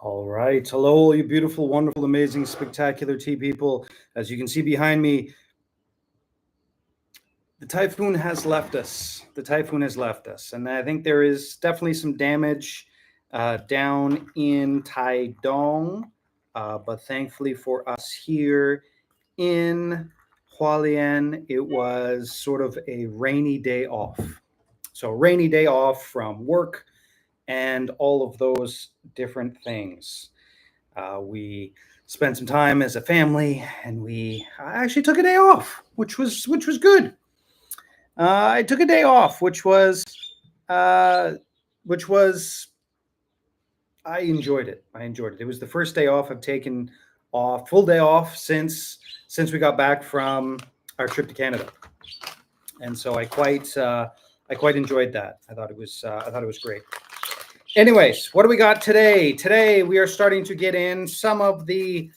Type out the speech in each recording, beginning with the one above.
All right. Hello, you beautiful, wonderful, amazing, spectacular tea people. As you can see behind me, the typhoon has left us. The typhoon has left us. And I think there is definitely some damage down in Taidong. But thankfully for us here in Hualien, it was sort of a rainy day off. So, rainy day off from work and all of those different things. We spent some time as a family, and we actually took a day off, which was good. I took a day off, uh, which was I enjoyed it. I enjoyed it. It was the first day off I've taken off, full day off since we got back from our trip to Canada, and so I quite enjoyed that. I thought it was great. Anyways, what do we got today? Today we are starting to get in some of the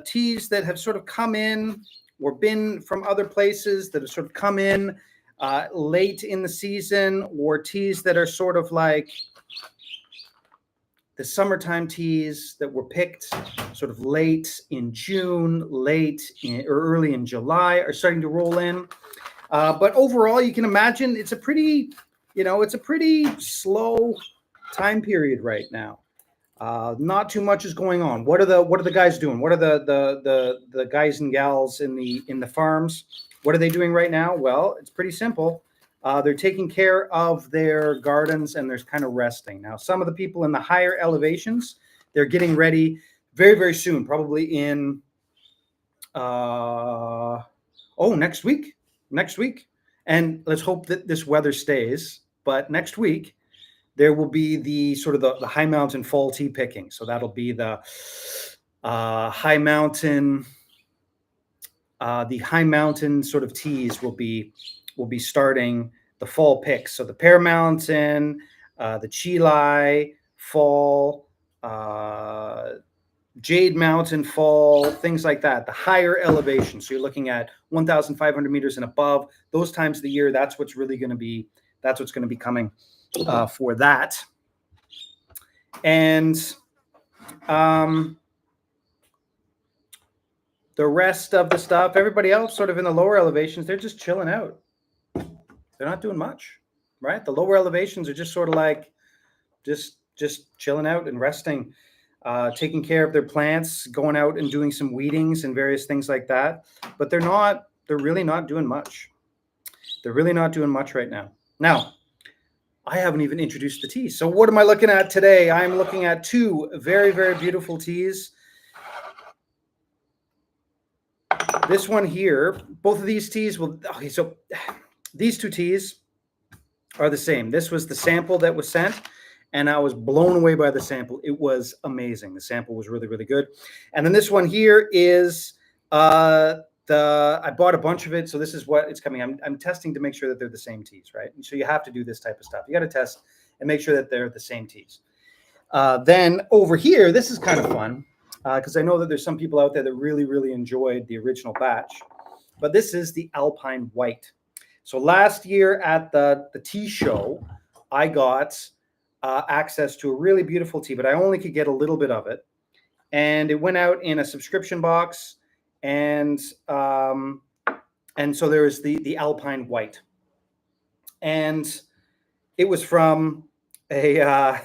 teas that have sort of come in or been from other places that have sort of come in late in the season, or teas that are sort of like the summertime teas that were picked sort of late in June, or early in July are starting to roll in. But overall, you can imagine it's a pretty slow time period right now. Not too much is going on. What are the guys doing? What are the guys and gals in the farms? What are they doing right now? Well, it's pretty simple. They're taking care of their gardens, and they're kind of resting. Now, some of the people in the higher elevations, they're getting ready very, very soon, probably in next week. Next week. And let's hope that this weather stays. But next week, there will be the sort of the high mountain fall tea picking. So that'll be the high mountain sort of teas will be starting the fall picks. So the Pear Mountain, the Chilai fall, Jade Mountain fall, things like that. The higher elevation. So you're looking at 1,500 meters and above. Those times of the year, that's what's going to be coming for that. And the rest of the stuff, everybody else sort of in the lower elevations, they're just chilling out. They're not doing much, right? The lower elevations are just sort of like just chilling out and resting, taking care of their plants, going out and doing some weedings and various things like that. But they're really not doing much. They're really not doing much right now. Now, I haven't even introduced the teas. So what am I looking at today? I'm looking at two very, very beautiful teas. This one here, both of these teas so these two teas are the same. This was the sample that was sent, and I was blown away by the sample. It was amazing. The sample was really, really good. And then this one here is I bought a bunch of it, so this is what it's coming. I'm testing to make sure that they're the same teas, right? And so you have to do this type of stuff. You got to test and make sure that they're the same teas. Then over here, this is kind of fun because I know that there's some people out there that really, really enjoyed the original batch. But this is the Alpine White. So last year at the tea show, I got access to a really beautiful tea, but I only could get a little bit of it. And it went out in a subscription box. And so there is the Alpine White. And it was from a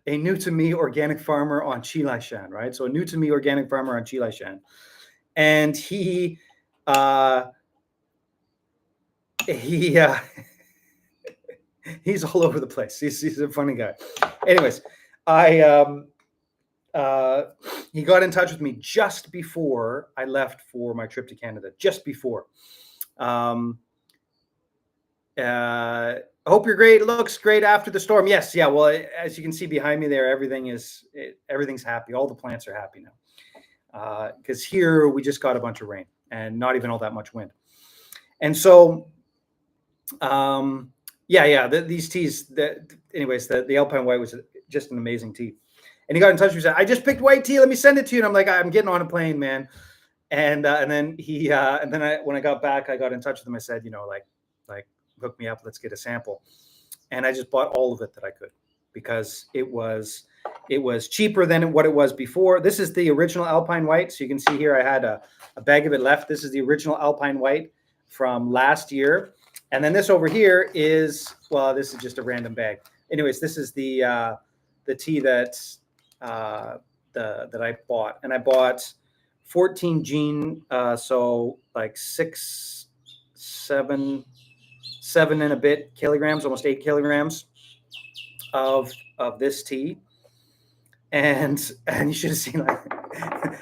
new to me organic farmer on Chilaishan, right? So a new to me organic farmer on Chilaishan. And he's all over the place. He's a funny guy. Anyways, he got in touch with me just before I left for my trip to Canada. Just before. I hope you're great. It looks great after the storm. Yes, yeah. Well, as you can see behind me there, everything's happy. All the plants are happy now. Because here we just got a bunch of rain and not even all that much wind. And so, these teas. The Alpine White was just an amazing tea. And he got in touch with me and said, "I just picked white tea. Let me send it to you." And I'm like, "I'm getting on a plane, man." And then when I got back, I got in touch with him. I said, hook me up. Let's get a sample. And I just bought all of it that I could because it was It was cheaper than what it was before. This is the original Alpine White. So you can see here I had a bag of it left. This is the original Alpine White from last year. And then this over here is, well, this is just a random bag. Anyways, this is the tea that I bought. And I bought 14 gene, so like 7 and a bit kilograms, almost 8 kilograms of this tea. And you should have seen like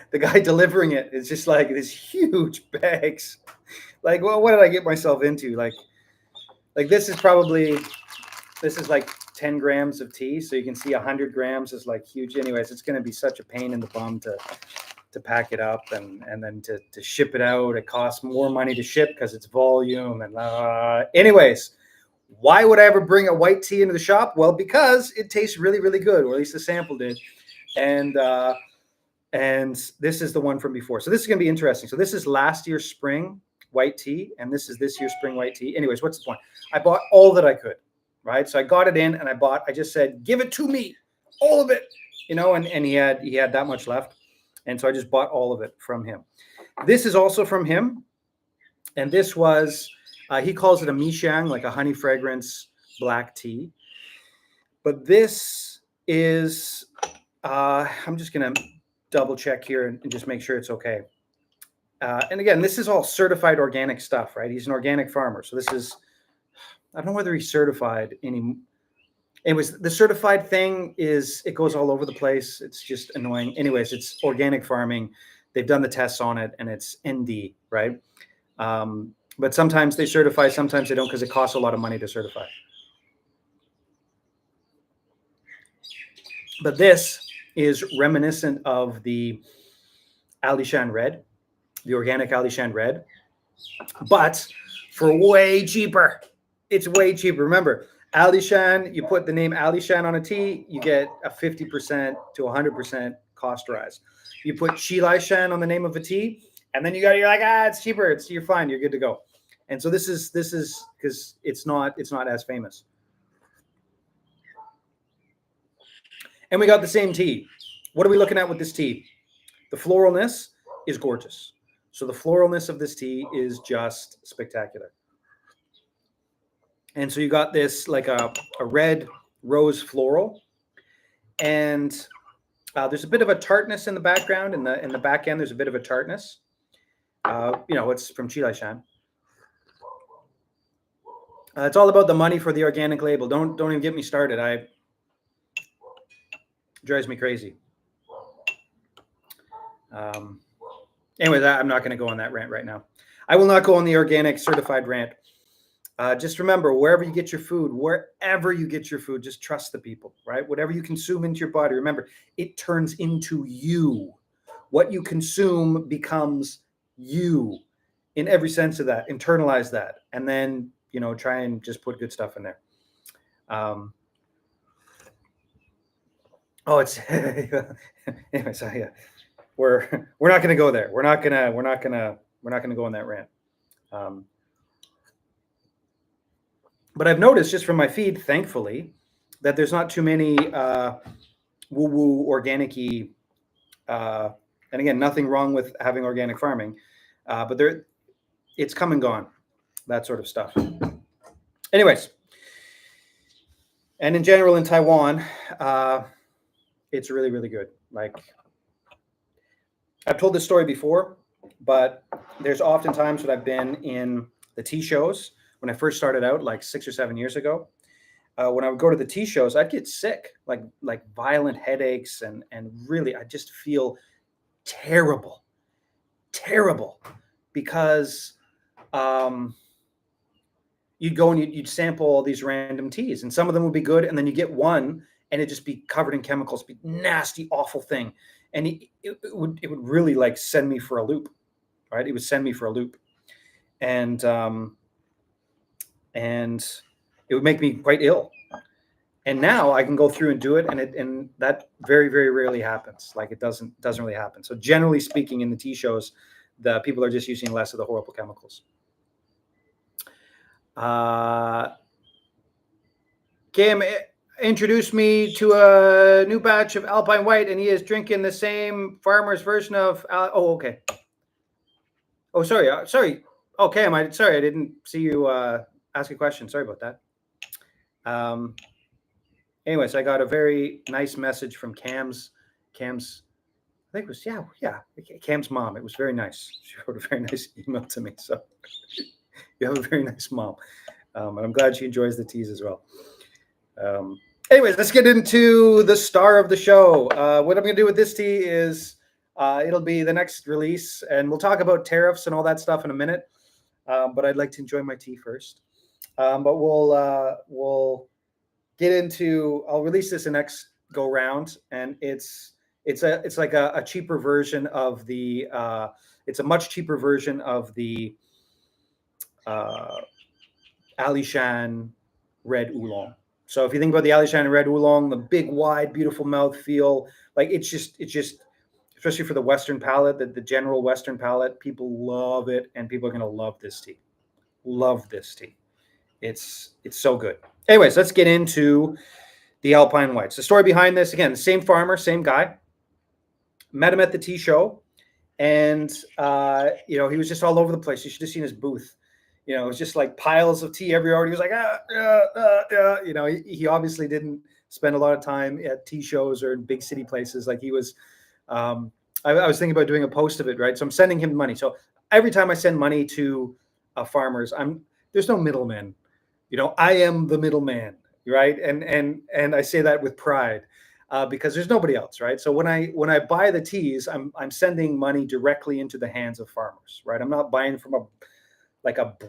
the guy delivering it. It's just like these huge bags. Like, well, what did I get myself into? Like this is like 10 grams of tea. So you can see 100 grams is like huge. Anyways, it's going to be such a pain in the bum to pack it up and then to ship it out. It costs more money to ship because it's volume. And anyways, why would I ever bring a white tea into the shop? Well, because it tastes really, really good, or at least the sample did. And this is the one from before. So this is going to be interesting. So this is last year's spring white tea, and this is this year's spring white tea. Anyways, what's the point? I bought all that I could, right? So I got it in, and I just said, give it to me, all of it, and he had that much left. And so I just bought all of it from him. This is also from him. And this was, he calls it a Mixiang, like a honey fragrance black tea. But this is, I'm just going to double check here and just make sure it's okay. And again, this is all certified organic stuff, right? He's an organic farmer. So this is, I don't know whether he's certified anymore. Anyways, the certified thing is, it goes all over the place. It's just annoying. Anyways, it's organic farming. They've done the tests on it, and it's ND, right? But sometimes they certify, sometimes they don't, because it costs a lot of money to certify. But this is reminiscent of the Alishan Red, the organic Alishan Red, but for way cheaper. It's way cheaper. Remember, Alishan, you put the name Alishan on a tea, you get a 50% to 100% cost rise. You put Shilaishan on the name of a tea, and then you're like, it's cheaper. You're fine. You're good to go. And so this is because it's not as famous. And we got the same tea. What are we looking at with this tea? The floralness is gorgeous. So the floralness of this tea is just spectacular. And so you got this like a red rose floral, and there's a bit of a tartness in the background. In the back end, there's a bit of a tartness. It's from Chilaishan. It's all about the money for the organic label. Don't even get me started. It drives me crazy. Anyways, I'm not going to go on that rant right now. I will not go on the organic certified rant. Just remember, wherever you get your food, just trust the people, right? Whatever you consume into your body, remember, it turns into you. What you consume becomes you in every sense of that. Internalize that. And then, try and just put good stuff in there. It's anyway, so yeah. We're not going to go there. We're not going to go on that rant. But I've noticed just from my feed, thankfully, that there's not too many woo-woo organic-y, and again, nothing wrong with having organic farming, but it's come and gone, that sort of stuff. Anyways, and in general in Taiwan, it's really, really good. Like, I've told this story before, but there's often times when I've been in the tea shows. When I first started out, like 6 or 7 years ago, when I would go to the tea shows, I'd get sick, like violent headaches, and really, I just feel terrible, because you'd go and you'd sample all these random teas, and some of them would be good, and then you get one, and it'd just be covered in chemicals, be nasty, awful thing, and it would really like send me for a loop, right? It would send me for a loop, and it would make me quite ill. And now I can go through and do it, and that very, very rarely happens. Like, it doesn't really happen. So generally speaking, in the tea shows, the people are just using less of the horrible chemicals. Kim, introduced me to a new batch of Alpine White, and he is drinking the same farmer's version of. Oh, okay. Oh, sorry. Sorry. Okay, sorry? I didn't see you ask a question. Sorry about that. Anyways, I got a very nice message from Cam's. I think it was Cam's mom. It was very nice. She wrote a very nice email to me. So you have a very nice mom, and I'm glad she enjoys the teas as well. Anyways, let's get into the star of the show. What I'm going to do with this tea is it'll be the next release, and we'll talk about tariffs and all that stuff in a minute. But I'd like to enjoy my tea first. But we'll get into. I'll release this the next go round, and it's like a cheaper version of the. It's a much cheaper version of the Alishan Red Oolong. So if you think about the Alishan Red Oolong, the big, wide, beautiful mouth feel, like it's just, especially for the Western palate, the general Western palate, people love it, and people are going to love this tea. Love this tea. It's so good. Anyways, let's get into the Alpine Whites. The story behind this, again, the same farmer, same guy. Met him at the tea show, and he was just all over the place. You should have seen his booth. It was just like piles of tea everywhere. He was like, he obviously didn't spend a lot of time at tea shows or in big city places. Like he was, I was thinking about doing a post of it, right? So I'm sending him money. So every time I send money to farmers, there's no middleman. I am the middleman, right? And I say that with pride because there's nobody else, right? So when I buy the teas, I'm sending money directly into the hands of farmers, right? I'm not buying from a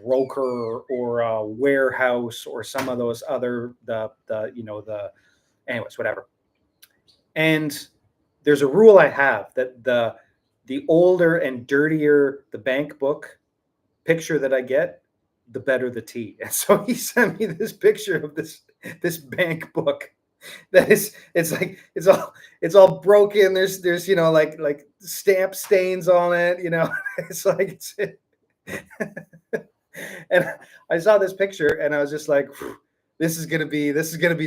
broker or a warehouse or some of those other anyways, whatever. And there's a rule I have that the older and dirtier the bank book picture that I get, the better the tea. And so he sent me this picture of this bank book that it's all broken. There's like stamp stains on it. It's like and I saw this picture and I was just like, this is gonna be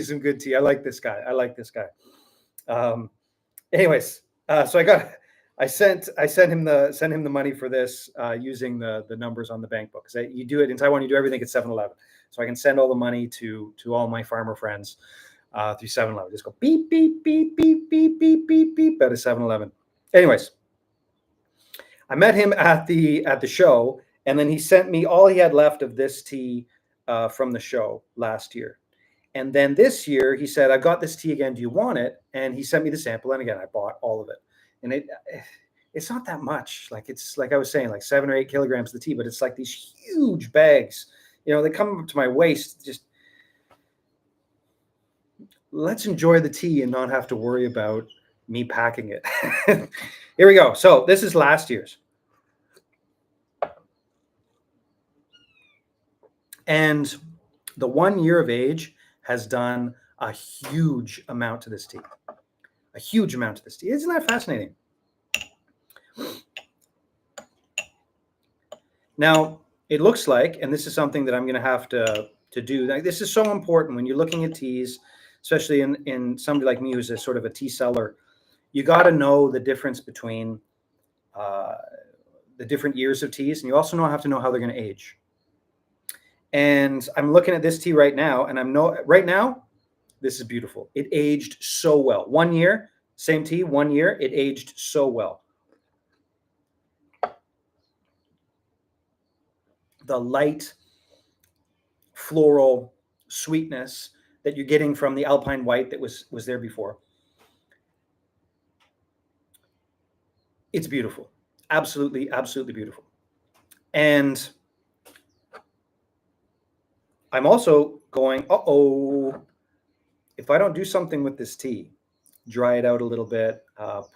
some good tea. I like this guy. Anyways, so I sent him the money for this using the numbers on the bank book. Because you do it in Taiwan, you do everything at 7-Eleven. So I can send all the money to all my farmer friends through 7-Eleven. Just go beep beep beep beep beep beep beep beep at a 7-Eleven. Anyways, I met him at the show. And then he sent me all he had left of this tea from the show last year. And then this year he said, I've got this tea again. Do you want it? And he sent me the sample. And again, I bought all of it. And it's not that much. Like it's like I was saying, like 7 or 8 kilograms of the tea, but it's like these huge bags. They come up to my waist. Just let's enjoy the tea and not have to worry about me packing it. Here we go. So this is last year's. And the 1 year of age has done a huge amount to this tea. A huge amount to this tea. Isn't that fascinating? Now, it looks like, and this is something that I'm going to have to do. Like, this is so important when you're looking at teas, especially in somebody like me who's a sort of a tea seller. You got to know the difference between the different years of teas, and you also have to know how they're going to age. And I'm looking at this tea right now, and right now, this is beautiful. It aged so well. 1 year, same tea, 1 year, it aged so well. The light floral sweetness that you're getting from the Alpine White that was there before. It's beautiful. Absolutely, absolutely beautiful. And I'm also going, if I don't do something with this tea, dry it out a little bit,